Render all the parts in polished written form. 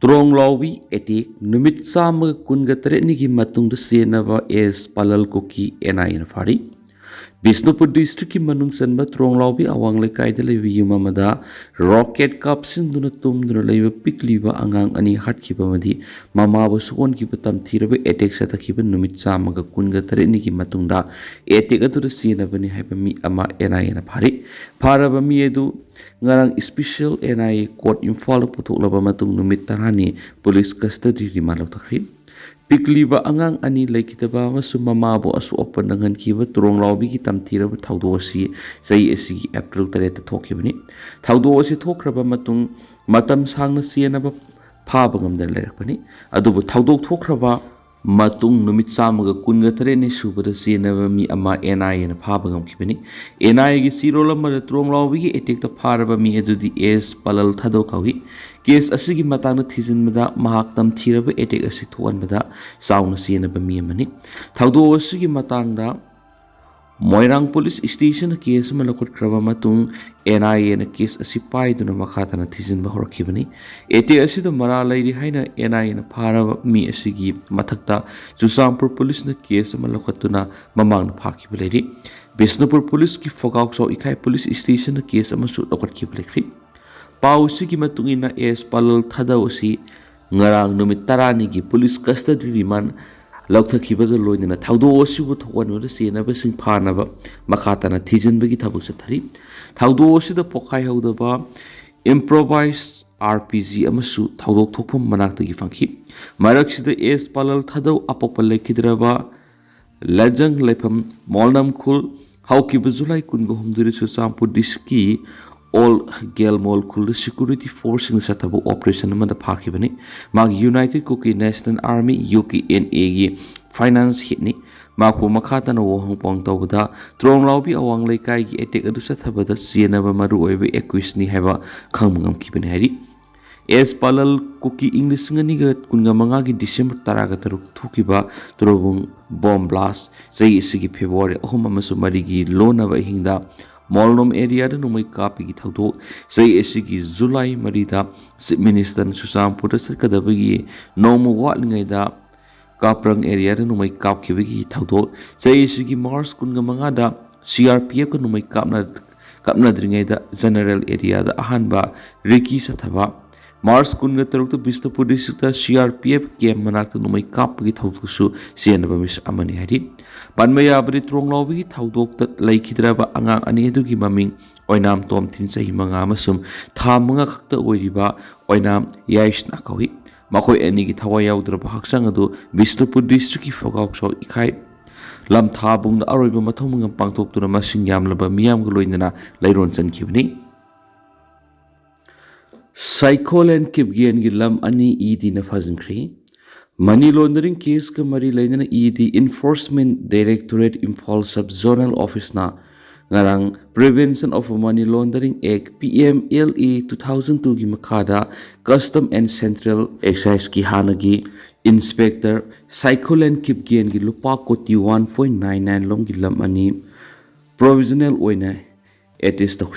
ꯇ꯭ꯔꯣꯡꯂꯥꯎꯕꯤ attack ꯅꯨꯃꯤꯠ ꯆꯥꯝꯃꯒ ꯀꯨꯟꯒ ꯇꯔꯦꯠꯅꯤꯒꯤ ꯃꯇꯨꯡꯗ ꯆꯦꯟꯅꯕ ꯑꯦꯁ ꯄꯥꯂꯜ ꯀꯨꯀꯤ NIAꯅ ꯐꯥꯔꯤ꯫ ꯕꯤꯁꯅꯨꯄꯨꯔ ꯗꯤꯁꯇ꯭ꯔꯤꯛꯀꯤ ꯃꯅꯨꯡ ꯆꯟꯕ ꯇ꯭ꯔꯣꯡꯂꯥꯎꯕꯤ ꯑꯋꯥꯡ ꯂꯩꯀꯥꯏꯗ ꯂꯩꯕ ꯌꯨꯝ ꯑꯃꯗ ꯔꯣꯀꯦꯠ ꯀꯥꯞꯁꯤꯟꯗꯨꯅ ꯇꯨꯝꯗꯨꯅ ꯂꯩꯕ ꯄꯤꯛꯂꯤꯕ ꯑꯉꯥꯡ ꯑꯅꯤ ꯍꯥꯠꯈꯤꯕ ꯑꯃꯗꯤ ꯃꯃꯥꯕꯨ ꯁꯣꯛꯍꯟꯈꯤꯕ ꯇꯝꯊꯤꯔꯕ ꯑꯦꯇꯦꯛ ꯆꯠꯊꯈꯤꯕ ꯅꯨꯃꯤꯠ ꯆꯥꯝꯃꯒ ꯀꯨꯟꯒ ꯇꯔꯦꯠꯅꯤꯒꯤ ꯃꯇꯨꯡꯗ ꯑꯦꯇꯦꯛ ꯑꯗꯨꯗ ꯆꯦꯟꯅꯕꯅꯤ ꯍꯥꯏꯕ ꯃꯤ ꯑꯃ NIAꯅ ꯐꯥꯔꯤ꯫ ꯐꯥꯔꯕ ꯃꯤ ꯑꯗꯨ ngarang special NIA court imphal puthokhlaba matung numit tarani police custody remand lawthakri pikliba angang ani leikitaba amasung mamabu asu open nanghankhiba tronglawbi ki tamthiraba thawdo asi sei asi April 3 ta thokhibani thawdo asi thokraba matung matam sangna sienaba phaba ngamdan lerakpani adubu thawdok thokraba matung numit chamaga kunga tareni subada sienaba mi ama NIA na phaba ngamkhibani NIA gi sirol amada tronglawbi gi etek ta pharaba mi adudi es palal thado kawi case asigi matangna thijinmada mahak tam thiraba etek asi thoanbada sauna sienaba mi amani thawdo asigi matangda Moirang Police Station case malakot kraba matung NIA na case asi paiduna makhatana thijinba horakhibani ete asida mara lairi haina NIA na pharaba mi asigi mathakta Chusampur Police na case malakotuna mamang na phakhiba lairi Bisnupur Police ki Fogaukso Ikai Police Station na case amasu lokotkhib lairi pau sigi matungina es palal thada usi ngarang numit tarani gi police custody remand ꯂꯧꯊꯈꯤꯕꯒ ꯂꯣꯏꯅꯅ ꯊꯧꯗꯣꯛ ꯑꯁꯤꯕꯨ ꯊꯣꯛꯍꯟꯕꯗ ꯆꯦꯟꯅꯕꯁꯤꯡ ꯐꯥꯅꯕ ꯃꯈꯥ ꯇꯥꯅ ꯊꯤꯖꯤꯟꯕꯒꯤ ꯊꯕꯛ ꯆꯠꯊꯔꯤ ꯊꯧꯗꯣꯛ ꯑꯁꯤꯗ ꯄꯣꯈꯥꯏꯍꯧꯗꯕ ꯏꯝꯄ꯭ꯔꯣꯚꯥꯏꯖ RPG ꯑꯃꯁꯨ ꯊꯧꯗꯣꯛ ꯊꯣꯛꯐꯝ ꯃꯅꯥꯛꯇꯒꯤ ꯐꯪꯈꯤ ꯃꯔꯛꯁꯤꯗ ꯑꯦꯁ ꯄꯥꯂꯜ ꯊꯥꯗꯧ ꯑꯄꯣꯛꯄ ꯂꯩꯈꯤꯗ꯭ꯔꯕ ꯂꯖꯪ ꯂꯩꯐꯝ ꯃꯣꯜꯅꯝꯈꯨꯜ ꯍꯧꯈꯤꯕ ꯖꯨꯂꯥꯏ 18 ꯆꯨꯔꯆꯥꯟꯄꯨꯔ ꯗꯤꯁꯇ꯭ꯔꯤꯛꯀꯤ all Gelmol Khul security force in Satabo operation among the Pakibani, Mag United Cookie National Army UKNA finance hitni, Maku Makatan Wohong Pong Tobada, Throng Lobby awang Lekai etek adu Satabada, Sienaba Maru ebe Equisni Heva, Kamangam Kibin Hedi. Es Palal Cookie English Nganiga Kungamangagi December Taragataruk Tukiba, Trobung bomb blast, say Sigi February, Homamasu Marigi, Lona Vahinda. Molnom area da numai kapi gi thawdo sei esigi July marida Chief Minister Chusampur da sarkadabagi nomu watlingai da kaprang area da numai kap khibagi thawdo sei esigi March 15 da CRPF ko numai kapna dringai da general area da ahanba Riki Sathaba March 13 da Bisnupur district da CRPF camp manakta numai kapagi thawdo su sienaba mis amani hari Panmaya beri Tronglawbi thawdok tat laikhidraba angang ani adugi maming oinam tomthin chahi manga amasum tha manga khakta oiriba oinam yaishna kawi makoi ani gi thawai yaudra haksang adu Bisnupur district ki Fogaukso Ikai lam thabung na aroiba mathomungam pangthoktura masing yamlaba miyam galoinana lairon chankhibni Psycholen kipgian gi lam ani idi na fajinkri Money laundering case ka mari lainana ED Enforcement Directorate Imphal Sub-Zonal Office na ngarang Prevention of Money Laundering Act PMLA 2002 gi makhada Custom and Central Excise ki hanagi Inspector Psycholen Kipgen gi lupa koti 1.99 long gi lam ani provisional oina attest to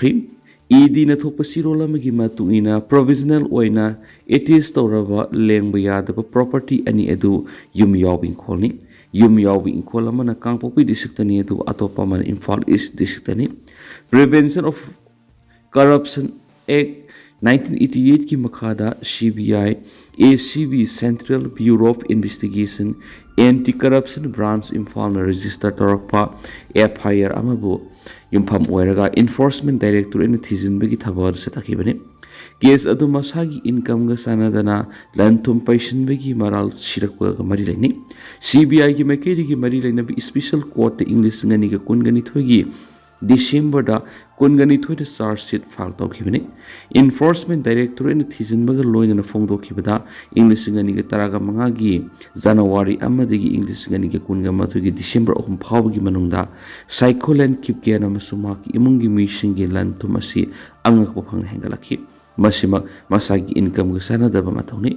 ED na thopa sirolama gi matungina provisional oina etis tawraba lengba yadaba property ani edu yum yawing kholni yum yawing kholama na Kangpopi district ani edu atopa man Imphal East district ani Prevention of Corruption Act 1988 ki makhada CBI ACB Central Bureau of Investigation Anti-Corruption Branch Imphal na register tarakpa FIR amabu yumpham oiraga Enforcement Directorate na thijinbagi thabar sathakibani case adu masagi income ga sanadana lanthum paisinbagi maral sirakpa ga mari laini CBI gi makeri gi mari laina bi special court English ngani ga kungani thogi December da kungani thoida charge sheet file tawkhibani Enforcement Directorate na thijinbaga loina phongdo khibada English ngani ga taraga manga gi January amadagi English ngani ga kunga mathugi December ohum phawgi manungda Psycholen kipgena masuma ki imungi mishingi lanthum asi angak phang hengalakhi masima masagi income ga sanadaba mathoni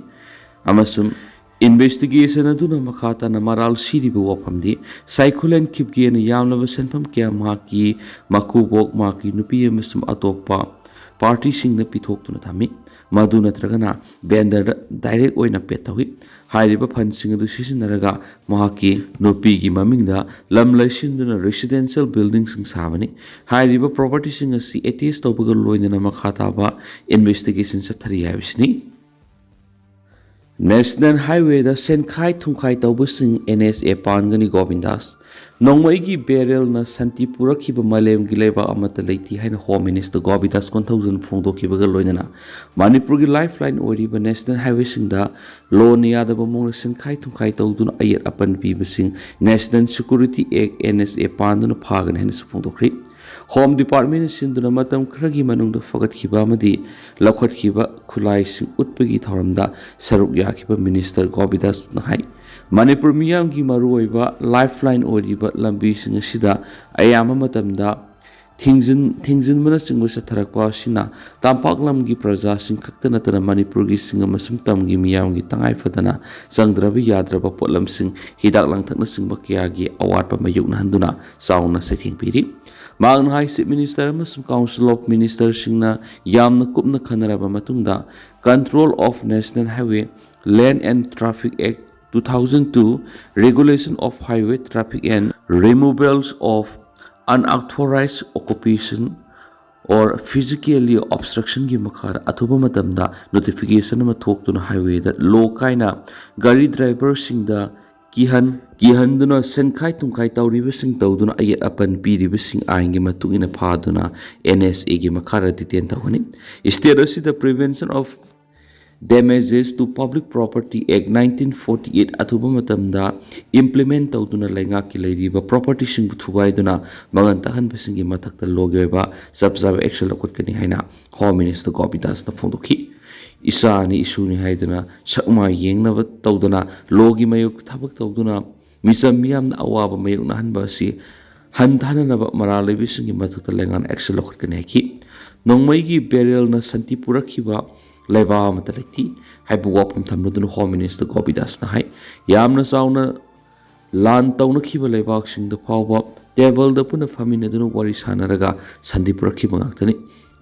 amasum investigation aduna makhata na maral siribu wapamdi Psycholen kipgena yamlaba senpham kya maki makubok maki nupi amasum atopa पार्टीसिंगना पिथोक्तुना थमी मधु नत्रगना बेंदर direct ओइना पे तौहि हाइरिबा फंडसिंग अदु सिसिनरगा महाकी नोपीगी ममिंगदा लम लैसिंदुना रेसिडेंशियल बिल्डिंग सिंग साबनी हाइरिबा प्रॉपर्टी सिंग असि एटीएस तौबगा लोइना मखाताबा इन्वेस्टिगेशन सथरी हाइबिसनी नेशनल हाईवे द सेनखाई थुंखाई तौबसिंग एनएसए पानगनी गोविंदास नोंमैगी बेरेल न शांति पुरखिब मलेम की लेबा अमत लेती है होम मिनिस्टर गोविंदास कोंथौजन फोंदोखिबगा लोइना मणिपुर की लाइफ लाइन ओरिबा नेशनल हाईवे सिंगदा लोन यादब मोंग सेनखाई थुंखाई तौदुना अयत अपन पीबसिंग national security act NSA पानदुना Faggan हेन फोंदोखरि होम डिपार्टमेंट सिंदुना मतम खरगी मनुंग फगतखिबा अमदी लखतखिबा खुलाइसिंग उटपगी थौरमदा सरुक याखिबा मिनिस्टर गोविंदास नहाई मणिपुर मियाम की मरुओइबा लाइफलाइन ओरिबा लंबीसिंग असिदा अयामा मतमदा थिंजिनबना सिंगो सथरकपा सिना तांपाकलम की प्रजा सिंग खक्ता नतना मणिपुर की सिंग मसुम तम की मियाम की तंगाई फदना संग्रब याद्रब पोलम सिंग हिदाक लांथकना सिंग किया की अवाटपा मयुकना हंदुना साउना सेथिंग पीरी मांग हाई चीफ मिनिस्टर अमसुम काउंसिल ऑफ मिनिस्टर सिंगना यामना कुपना खनरबा मतुंगदा control of national highway land and traffic act 2002 regulation of highway traffic and removals of unauthorized occupation or physically obstruction की मखार अथुबा मतमदा notification अमा थोक्तुना highway दा लो काइना गाड़ी ड्राइवर सिंगदा किहन सेनखाई तुंखाई तौरीबसिंग तौदुना अयत अपन पीरिबसिंग आइंगे मतुंगिना फादुना एनएसए की मखार डिटेन तौहनी स्टेट असिदा prevention of Damages to Public Property Act 1948 अथुबा मतमदा इम्प्लीमेंट तौदुना लेंगाकी लेरिबा प्रॉपर्टी सिंग थुगाइदुना मगन तहनबसिंग की मथक्ता लोगेबा सबजाब एक्शन लखुटकनी हाइना होम मिनिस्टर गोविंदास न फोंदोखी इसानी इशूनी हाइदुना सकमा येंगनब तौदुना लोगी मयुक थबक तौदुना मिसम मियामना अवाबा मयुकना हनबासी हनथाननब मरा लेबिसिंग की मथक्ता लेंगान एक्शन लखुटकनी हाइकी नोंमैगी बेरेल न शांति पुरखिबा लेबा मत लेती हाइबु वाफम थमनुदुन होम मिनिस्टर गोविंदास न हाई यामना चाउना लान तौनखिबा लेबाक सिंग फावबा टेबल द पुना फमिनदुन वारी सानरगा शांति पुरखिबा गाक्तनी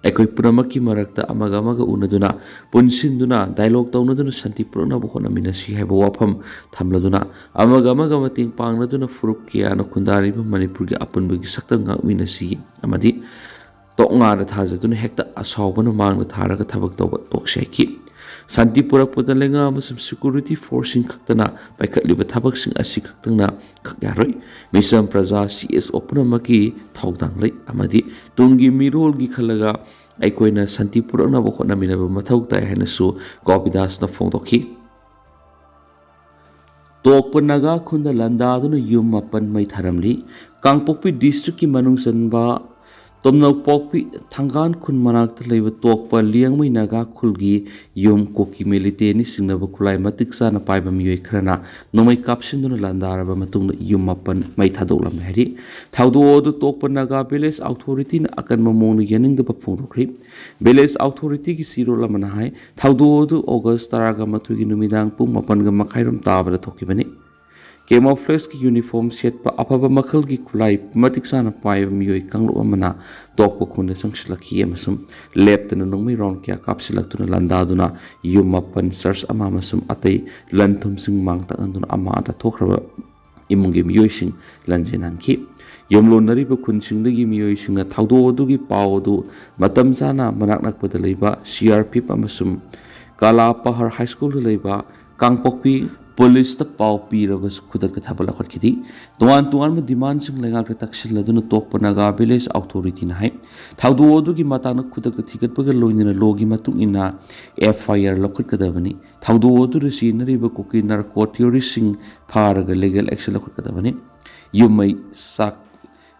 एकोई पुनमकी मरक्ता अमगा अमगा उनदुना पुनसिंदुना डायलॉग तौनदुन शांति पुरनब होनमिनसी हाइबु वाफम थमलदुना अमगा अमगा मतिंग पांगनदुना फुरुक कियानो खुंदारिबा मणिपुर की अपुनबगी सक्तंग गामिनसी अमदी तोंगार थाजदुन हेक्ता असावबन मांग थारगा थबक तौब तोक्सेकी शांति पुरकपदा लेंगा अमसुम सिक्योरिटी फोर्सिंग खक्तना पाइखतलिबा थबकसिंग असि खक्तंगना खक्यारोय मिसम प्रजा सीएस ओपनमकी थौदांग लै अमदि तुंगी मिरोलगी खलगा अइकोइना शांति पुरकनब होनमिनबा मथौ ताय हैनसु गोविंदास न फोंदोखी तोकप नगा खुंद लंदादुन युम मपन मै थरमली कांगपोकपी डिस्ट्रिक्ट की मनुंग सनबा तोमनौपोकपी थांगान खुन मनाक्ता लेब तोकप लियांगमै नगा खुलगी युम कोकी मिलिटेनी सिंगनब खुलाय मतिक चाना पाइबा मियोय खरना नोमै कापसिंदुना लांदारबा मतुंगदा युम मपन मै थादोकलम हैरि थाउदोदु तोकप नगा विलेज अथॉरिटी न अकन ममोंग यनिंगदबा फोंदोखरि विलेज अथॉरिटी की सिरोल अमना हाय थाउदोदु अगस्त तरागा मथुगी नुमिदांग पुंग मपनगा मखाइरम ताबदा थोकिबनि केमोफ्लेज की यूनिफॉर्म सेट अफब मखल की खुलाई मतिक साना पाइब मियोय कांगलो अमना तोकप खुन संगसिलखी अमसुम लेप्तन नोंमै राउंड क्या कापसिलक्तुना लंदादुना युम मपन सर्च अमा अमसुम अतै लंथुम सिंग मांगता अंदुना अमा दा थोखरबा इमुंगे मियोयसिंग लंजेनानखी यमलोनरिबा खुनसिंगदगी मियोयसिंगना थाउदोदुगी पावदु मतम साना मनाक नकपदा लेबा सीआरपीएफ अमसुम काला पहाड़ हाई स्कूल लेबा कांगपोकपी पुलिस पाव पीरबस खुदक थबल खटखिदी तोान तोान में डिमांड सिंग लेगा तकसिलदुन तोकप नगा विलेज अथॉरिटी न है थाउदोदुगी मतान खुदक थिगतपग लोइनना लोगी मतुंगिना एफआईआर लखटकदबनी थाउदोदु सिनरिबा कोकी नार्को थ्योरिसिंग फारग लीगल एक्शन लखटकदबनी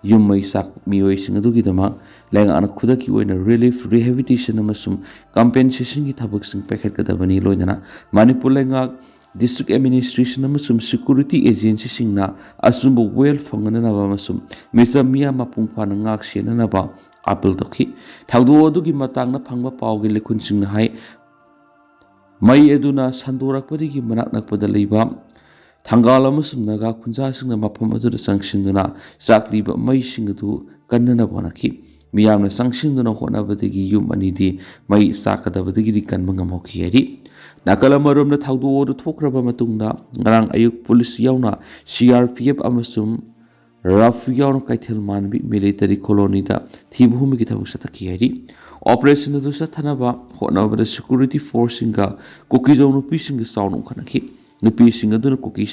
युमई साक मियोइसिंग अदुगिदमा लेंगान खुदकी ओइना रिलीफ रिहेबिलिटेशन अमसुम कंपेंसेशन की थबकसिंग पैखटकदबनी लोइनना मणिपुर लेंगा डिस्ट्रिक्ट एडमिनिस्ट्रेशन अमसुम सिक्योरिटी एजेंसी सिंगना असुम वेल फंगननबा अमसुम मिसम मिया मपुंग फाना ngak senanaba appeal tokhi थाउदोदुगी मतांगना फंगबा पावगे लेखुन सिंगना हाय मई एदुना संदोरकपदिगी मनाक नकपदा लेबा थांगाल अमसुम नगा खुंजा सिंगना मफम अदुदा संगसिंदुना चाकलिबा मई सिंगदु कन्नना बनाखि मियामना संगसिंगदुना होनाबदगी yum अनिदी May साकदबदगी कनबा ngamhokhi hari nakala maromna thaudo thokraba matungna ngarang ayuk police yauna CRPF amasum RAF yauna kaithel manbi military colony da thibhumi ki thabuk sataki hari operation adu sathanaba honabada security force singa koki jonu pisinga saunu khanaki nupi singa duna koki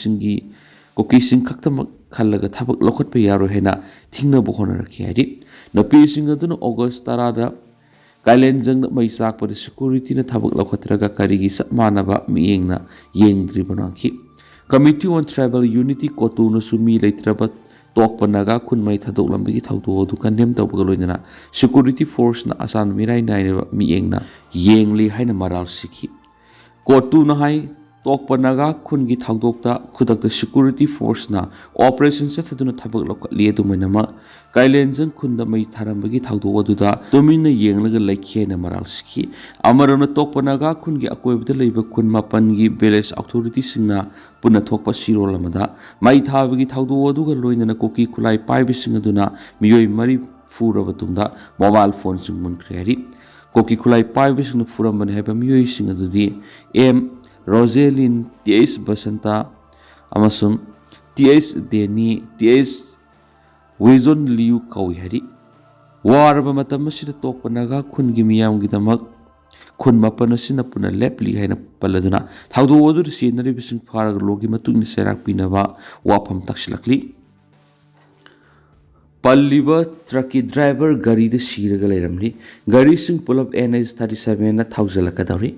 sing khakta khallaga thabak lokhat pe yaro hena thingna bo hona rakhi hari nupi singa duna August 10 da Kailen jang mai sak par security na thabak lokhatraga karigi sapmanaba miyengna yengdri banaki Committee on Tribal Unity kotu na sumi leitraba tokpa naga khun mai thadok lambigi thaudo du kandem tawba loinana security force na asan mirai nai miyengna yengli haina maral sikhi kotu na hai tokpa naga khun gi thagdokta khudakta security force na operation se thaduna thabak lokali edu mainama Kailen jang khunda mai tharambagi thagdo aduda domina yenglaga laikhe na maral sikhi amarona tokpa naga khun gi akoibda leiba khun mapan gi village authority singna puna thokpa sirol amada mai thabagi thagdo aduga loinana koki khulai paibi singaduna miyoi mari furaba tungda mobile phone sing mun khari koki khulai paibi sing furamban heba miyoi singadudi M Roselyn TS Basanta amasum TS Deni TS Wezon Liu kawi hari waraba matam masida tokpa naga khun gi miyam gi damak khun mapan asina puna lepli haina paladuna thaudo odur sinari bising farag logi matungni serak pinaba wafam taksilakli Palliba trucki driver gari de siraga leiramli gari sing pull up NH 37 na thaujalaka dawri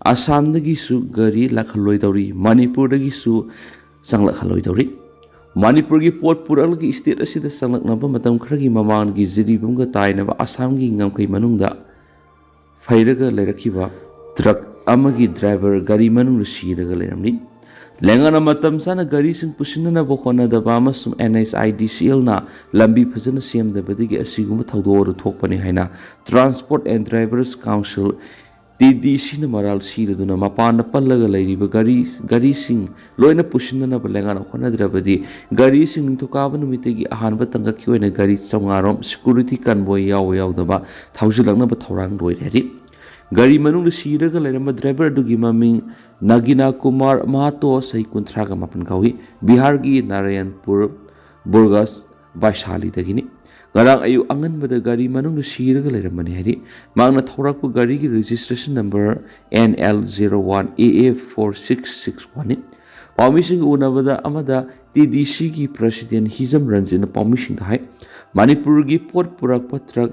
Assam dagi su gari lakhaloi dawri Manipur dagi su sanglakhaloi dawri Manipur gi port pural gi state asida sanglaknaba matam khragi mamang gi jiribumga tainaba Assam gi ngamkai manungda fairaga leirakhiba truck amagi driver gari manungda siraga leiramli lengana matam sana gari sing pusinana bokona da bamasum NHIDCL na lambi phajana semdabadigi asiguma thawdo thokpani haina Transport and Drivers Council TDC na maral siraduna mapana pallaga leiriba gari sing loina pusinana balengana khonadrabadi gari sing thukaba numitegi ahanba tangaki oina gari chongarom security convoy yawdaba thawjilakna ba thorang loirari gari manung siraga leiramba driver dugi maming Nagina Kumar Mahato sai kunthraga mapan kawi Bihar gi Narayanpur Burgas Baishali dagini garang ayu angan bada gari manung siraga leiramani hari magna thorakpu gari gi registration number NL01AA4661 Permission unabada amada TDC gi president Hizam Ranjana permission hai Manipur gi port purak patrak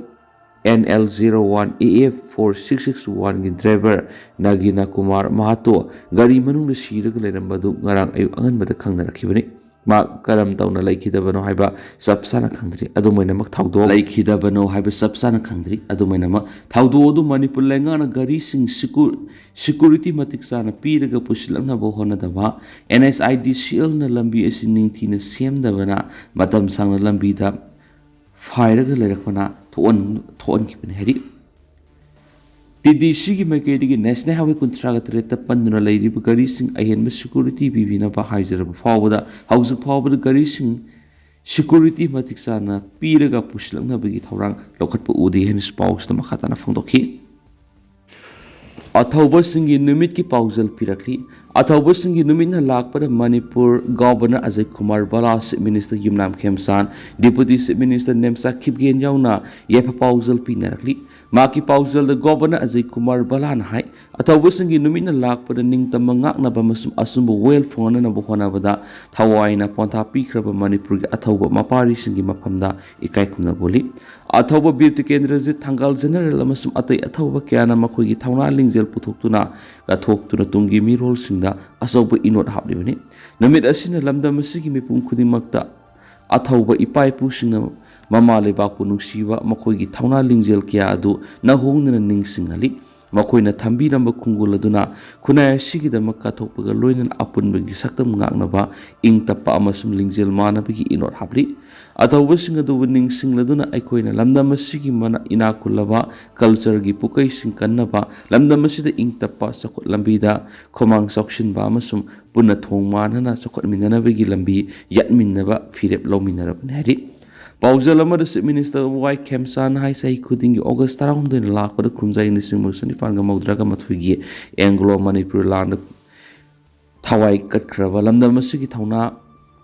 NL01AA4661 gi driver Nagina Kumar Mahato gari manung siraga leirambadu garang ayu angan bada khangna rakhibani ma karam tauna laikhidabano haiba sabsana khangdri adumaina mak thaudo laikhidabano haiba sabsana khangdri adumaina mak thaudo du Manipur lengana gari sing security matik sana piraga pusilangna bo hona daba NHIDCL na lambi asining thina semdabana matam sangna lambi da fairaga leirakpana thon kipani hari TDC gi maikedi National Highway Kuntraga Treta Panduna Lady gari sing ahenba security bibina ba haijaraba fawda hausa fawda gari sing security matik sana piraga puslangna bagi thorang lokhatpa udi hen spouse na makhatana phangdokhi Athauba singi numit ki paujal pirakli Athauba singi numit na lakpada Manipur Governor Ajay Kumar Bala Minister Yumnam Khemsan Deputy Minister Nemsa Khipgen yauna yepa paujal pinarakli Maki paujal the Governor Ajay Kumar Balan hai Athauba singi numit na lakpada ningtama ngakna ba masum asumba well phone na bohona bada thawaina pontha pikraba Manipur gi Athauba mapari singi maphamda ikai khumna boli Athauba Beauty Kendra ji Thangal General amasum atai Athauba kyana makhoi gi thauna lingjel puthokuna gathokuna tungi mirol singda asoba inot hablibani namit asina lamda masigi mipum khudimakta Athauba ipai pusingna mama lebakpu nungsiba makhoi gi thauna lingjel kya adu nahongna ningsingali makoina thambiramba khungul aduna khunai asigidama kathokpaga loinan apunbagi saktam ngaknaba ingtappa amasum lingjel manabagi inot hapli Athauba sing adu ningsing laduna aikoina lamdam asigi mana inakulaba culture gi pukai sing kannaba lamdam asida ingtappa sakot lambida khomang sokshin ba amasum punna thongmanana sakot minanabagi lambi yatminnaba firep lominarab nari ꯄꯥꯎꯖꯦꯜ ꯑꯃꯗ chief minister ꯋꯥꯏ ꯈꯦꯝꯆꯥꯟꯅ ꯍꯥꯏ ꯆꯍꯤ ꯈꯨꯗꯤꯡꯒꯤ ꯑꯣꯒꯁ 19 ꯂꯥꯛꯄꯗ ꯈꯨꯟꯖꯥꯏ 1994ꯒꯤ Anglo Manipur ꯂꯥꯟꯗ ꯊꯋꯥꯏ ꯀꯠꯈ꯭ꯔꯕ ꯂꯝꯗꯝ ꯑꯁꯤꯒꯤ ꯊꯧꯅꯥ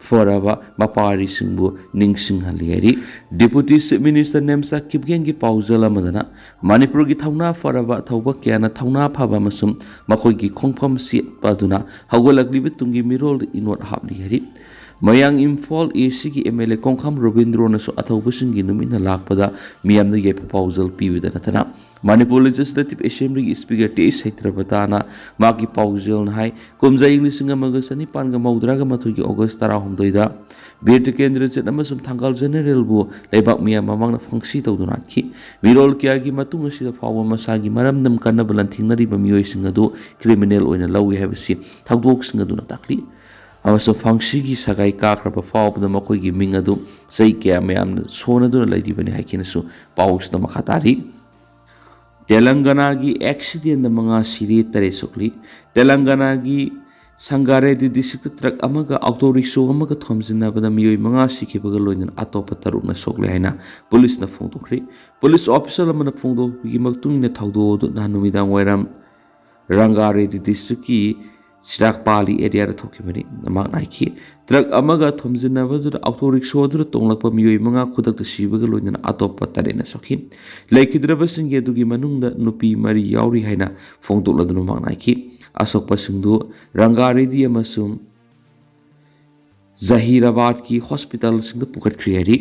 ꯐꯔꯕ ꯃꯄꯥꯔꯤꯁꯤꯡꯕꯨ ꯅꯤꯡꯁꯤꯡꯍꯜꯂꯤ ꯍꯥꯏꯔꯤ ꯗꯤꯄꯨꯇꯤ ꯆꯤꯞ ꯃꯤꯅꯤꯁꯇꯔ ꯅꯦꯝꯆꯥ ꯀꯤꯞꯒꯦꯟꯒꯤ ꯄꯥꯎꯖꯦꯜ ꯑꯃꯗꯅ ꯃꯅꯤꯄꯨꯔꯒꯤ ꯊꯧꯅꯥ ꯐꯔꯕ ꯑꯊꯧꯕ ꯀꯌꯥꯅ ꯊꯧꯅꯥ ꯐꯕ ꯑꯃꯁꯨꯡ ꯃꯈꯣꯏꯒꯤ ꯈꯣꯡꯐꯝ ꯆꯦꯠꯄ ꯑꯗꯨꯅ ꯍꯧꯒꯠꯂꯛꯂꯤꯕ ꯇꯨꯡꯒꯤ ꯃꯤꯔꯣꯜꯗ ꯏꯅꯣꯠ ꯍꯥꯞꯂꯤ ꯍꯥꯏꯔꯤ ꯃꯌꯥꯡ ꯏꯝꯐꯥꯜ ꯏꯁꯤꯒꯤ MLA ꯀꯣꯡꯈꯥꯝ ꯔꯣꯕꯤꯟꯗ꯭ꯔꯣꯅꯁꯨ ꯑꯊꯧꯕꯁꯤꯡꯒꯤ ꯅꯨꯃꯤꯠꯅ ꯂꯥꯛꯄꯗ ꯃꯤꯌꯥꯝꯅ ꯌꯥꯏꯐ ꯄꯥꯎꯖꯦꯜ ꯄꯤꯕꯗ ꯅꯠꯇꯅ ꯃꯅꯤꯄꯨꯔ ꯂꯦꯖꯤꯁꯂꯦꯇꯤꯚ ꯑꯦꯁꯦꯝꯕ꯭ꯂꯤꯒꯤ ꯁ꯭ꯄꯤꯀꯔ ꯇꯦꯁ ꯍꯩꯇ꯭ꯔꯕꯇꯥꯅ ꯃꯥꯒꯤ ꯄꯥꯎꯖꯦꯜꯅ ꯍꯥꯏ ꯀꯨꯝꯖꯩ 1992ꯒꯤ ꯑꯣꯒꯁ 16ꯗ ꯕꯤꯔ ꯇꯤꯀꯦꯟꯗ꯭ꯔꯖꯤꯠ ꯑꯃꯁꯨꯡ ꯊꯪꯒꯥꯜ ꯖꯦꯅꯔꯦꯜꯕꯨ ꯂꯩꯕꯥꯛ ꯃꯤꯌꯥꯝ ꯃꯃꯥꯡꯗ ꯐꯪꯁꯤ ꯇꯧꯗꯨꯅ ꯍꯥꯠꯈꯤ ꯃꯤꯔꯣꯜ ꯀꯌꯥꯒꯤ ꯃꯇꯨꯡ ꯑꯁꯤꯗ ꯐꯥꯎꯕ ꯃꯁꯥꯒꯤ ꯃꯔꯝꯗꯝ ꯀꯟꯅꯕ ꯂꯟꯊꯦꯡꯅꯔꯤꯕ ꯃꯤꯑꯣꯏꯁꯤꯡ ꯑꯗꯨ ꯀ꯭ꯔꯤꯃꯤꯅꯦꯜ ꯑꯣꯏꯅ ꯂꯧꯏ ꯍꯥꯏꯕꯁꯤ ꯊꯧꯗꯣꯛꯁꯤꯡ ꯑꯗꯨꯅ ꯇꯥꯛꯂꯤ ꯑꯃꯁꯨꯡ ꯐꯪꯁꯤꯒꯤ ꯁꯒꯥꯏ ꯀꯥꯈ꯭ꯔꯕ ꯐꯥꯎꯕꯗ ꯃꯈꯣꯏꯒꯤ ꯃꯤꯡ ꯑꯗꯨ ꯆꯍꯤ ꯀꯌꯥ ꯃꯌꯥꯝꯅ ꯁꯣꯟꯅꯗꯨꯅ ꯂꯩꯔꯤꯕꯅꯤ ꯍꯥꯏꯈꯤꯅꯁꯨ ꯄꯥꯎꯁꯤꯗ ꯃꯈꯥ ꯇꯥꯔꯤ ꯇꯦꯂꯪꯒꯥꯅꯥꯒꯤ ꯑꯦꯛꯁꯤꯗꯦꯟꯗ 5 ꯁꯤꯔꯦ 3 ꯁꯣꯛꯂꯤ ꯇꯦꯂꯪꯒꯥꯅꯥꯒꯤ ꯁꯪꯒꯥꯔꯦꯗꯤ ꯗꯤꯁꯇ꯭ꯔꯤꯛꯇ ꯇ꯭ꯔꯛ ꯑꯃꯒ ꯑꯣꯇꯣ ꯔꯤꯛꯁꯣ ꯑꯃꯒ ꯊꯣꯝꯖꯤꯟꯅꯕꯗ ꯃꯤꯑꯣꯏ 5 ꯁꯤꯈꯤꯕꯒ ꯂꯣꯏꯅꯅ ꯑꯇꯣꯞꯄ 6ꯅ ꯁꯣꯛꯂꯦ ꯍꯥꯏꯅ ꯄꯨꯂꯤꯁꯅ ꯐꯣꯡꯗꯣꯛꯈ꯭ꯔꯤ ꯄꯨꯂꯤꯁ ꯑꯣꯐꯤꯁꯥꯔ ꯑꯃꯅ ꯐꯣꯡꯗꯣꯛꯄꯒꯤ ꯃꯇꯨꯡ ꯏꯟꯅ ꯊꯧꯗꯣꯛ ꯑꯗꯨ ꯅꯍꯥꯟ ꯅꯨꯃꯤꯗꯥꯡ ꯋꯥꯏꯔꯝ ꯔꯪꯒꯥꯔꯦꯗꯤ ꯗꯤꯁꯇ꯭ꯔꯤꯛꯀꯤ ꯆꯤꯔꯥꯛꯄꯥꯂꯤ ꯑꯦꯔꯤꯌꯥꯗ ꯊꯣꯛꯈꯤꯕꯅꯤ ꯃꯍꯥꯛꯅ ꯍꯥꯏꯈꯤ ꯇ꯭ꯔꯛ ꯑꯃꯒ ꯊꯣꯝꯖꯤꯟꯅꯕꯗꯨꯗ ꯑꯣꯇꯣ ꯔꯤꯛꯁꯣ ꯑꯗꯨꯗ ꯇꯣꯡꯂꯛꯄ ꯃꯤꯑꯣꯏ 5 ꯈꯨꯗꯛꯇ ꯁꯤꯕꯒ ꯂꯣꯏꯅꯅ ꯑꯇꯣꯞꯄ 3ꯅ ꯁꯣꯛꯈꯤ ꯂꯩꯈꯤꯗ꯭ꯔꯕꯁꯤꯡꯒꯤ ꯑꯗꯨꯒꯤ ꯃꯅꯨꯡꯗ ꯅꯨꯄꯤ 4 ꯌꯥꯎꯔꯤ ꯍꯥꯏꯅ ꯐꯣꯡꯗꯣꯛꯂꯗꯨꯅ ꯃꯍꯥꯛꯅ ꯍꯥꯏꯈꯤ ꯑꯁꯣꯛꯄꯁꯤꯡꯗꯨ ꯔꯪꯒꯥꯔꯦꯗꯤ ꯑꯃꯁꯨꯡ ꯖꯍꯤꯔꯥꯕꯥꯗꯀꯤ ꯍꯣꯁꯄꯤꯇꯥꯜꯁꯤꯡꯗ ꯄꯨꯈꯠꯈ꯭ꯔꯦ ꯍꯥꯏꯔꯤ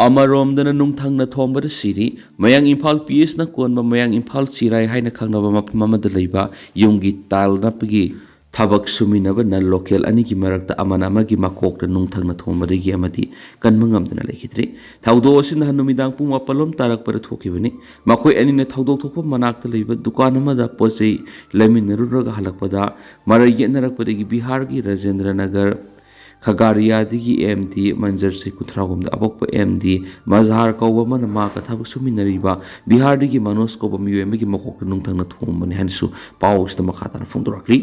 ꯑꯃꯔꯣꯝꯗꯅ ꯅꯨꯡꯊꯪꯅ ꯊꯣꯝꯕꯗ ꯁꯤꯔꯤ ꯃꯌꯥꯡ ꯏꯝꯐꯥꯜ PSꯅ ꯀꯣꯟꯕ ꯃꯌꯥꯡ ꯏꯝꯐꯥꯜ ꯆꯤꯔꯥꯏ ꯍꯥꯏꯅ ꯈꯪꯅꯕ ꯃꯐꯝ ꯑꯃꯗ ꯂꯩꯕ ꯌꯨꯝꯒꯤ ꯇꯥꯏꯜ ꯅꯞꯄꯒꯤ ꯊꯕꯛ ꯁꯨꯃꯤꯟꯅꯕ ꯅꯟ ꯂꯣꯀꯦꯜ ꯑꯅꯤꯒꯤ ꯃꯔꯛꯇ ꯑꯃꯅ ꯑꯃꯒꯤ ꯃꯀꯣꯛꯇ ꯅꯨꯡꯊꯪꯅ ꯊꯣꯝꯕꯗꯒꯤ ꯑꯃꯗꯤ ꯀꯟꯕ ꯉꯝꯗꯅ ꯂꯩꯈꯤꯗ꯭ꯔꯤ ꯊꯧꯗꯣꯛ ꯑꯁꯤ ꯅꯍꯥꯟ ꯅꯨꯃꯤꯗꯥꯡ ꯄꯨꯡ 8 ꯇꯥꯔꯛꯄꯗ ꯊꯣꯛꯈꯤꯕꯅꯤ ꯃꯈꯣꯏ ꯑꯅꯤꯅ ꯊꯧꯗꯣꯛ ꯊꯣꯛꯄ ꯃꯅꯥꯛꯇ ꯂꯩꯕ ꯗꯨꯀꯥꯟ ꯑꯃꯗ ꯄꯣꯠꯆꯩ ꯂꯩꯃꯤꯟꯅꯔꯨꯔꯒ ꯍꯜꯂꯛꯄꯗ ꯃꯔꯩ ꯌꯦꯠꯅꯔꯛꯄꯗꯒꯤ ꯕꯤꯍꯥꯔꯒꯤ ꯔꯥꯖꯦꯟꯗ꯭ꯔ ꯅꯒꯔ ꯈꯒꯥꯔꯤꯌꯥꯗꯒꯤ MD ꯃꯟꯖꯔ ꯆꯍꯤ 63 ꯑꯄꯣꯛꯄ MD ꯃꯖꯍꯥꯔ ꯀꯧꯕ ꯑꯃꯅ ꯃꯍꯥꯛꯀ ꯊꯕꯛ ꯁꯨꯃꯤꯟꯅꯔꯤꯕ ꯕꯤꯍꯥꯔꯗꯒꯤ ꯃꯅꯣꯖ ꯀꯧꯕ ꯃꯤꯑꯣꯏ ꯑꯃꯒꯤ ꯃꯀꯣꯛꯇ ꯅꯨꯡꯊꯪꯅ ꯊꯣꯝꯕꯅꯤ ꯍꯥꯏꯅꯁꯨ ꯄꯥꯎ ꯑꯁꯤꯗ ꯃꯈꯥ ꯇꯥꯅ ꯐꯣꯡꯗꯣꯔꯛꯂꯤ